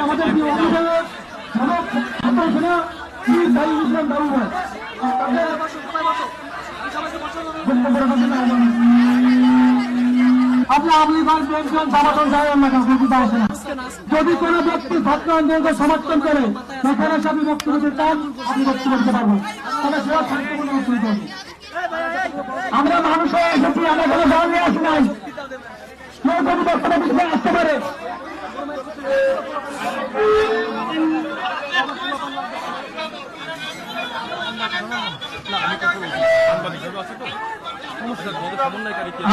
আমাদের যে অভিভাবক ছাত্র সেনা ইসলাম বাবু ভাই যদি কোন ব্যক্তি ছাত্র আন্দোলনকে সমর্থন করে সেখানে আপনি বক্তব্য দিতে চান আপনি বক্তব্য দিতে পারবেন, তবে সেটা শান্তিপূর্ণ বক্তব্য হবে। আমরা মানুষ হয়ে এসেছি, আমরা কোনো দল নিয়ে আসি নাই। কেউ যদি বক্তব্য দিতে আসতে পারে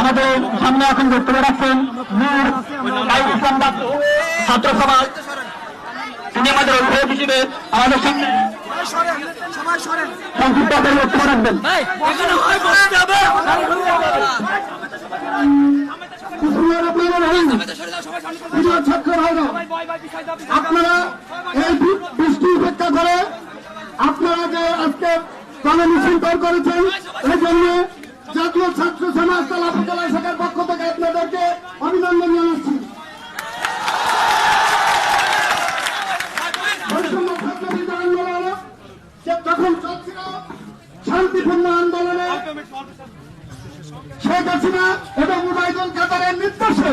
আমাদের সামনে এখন বক্তব্য রাখছেন ছাত্র সমাজ, তিনি আমাদের অভিভাবক হিসেবে আমাদের সামনে সংক্ষিপ্ত করে বক্তব্য রাখবেন। ছাত্র ভাইরা, আপনারা এই বৃষ্টি উপেক্ষা করে আপনারা যে আজকে গণমিছিল তৈরি করেছেন, এই জন্য জাতীয় ছাত্র সমাজ জেলা শাখার পক্ষ থেকে আপনাদেরকে অভিনন্দন জানাচ্ছি। যখন চলছিল শান্তিপূর্ণ আন্দোলনে শেখ হাসিনা এবং উবাইদুল কাদেরের নির্দেশে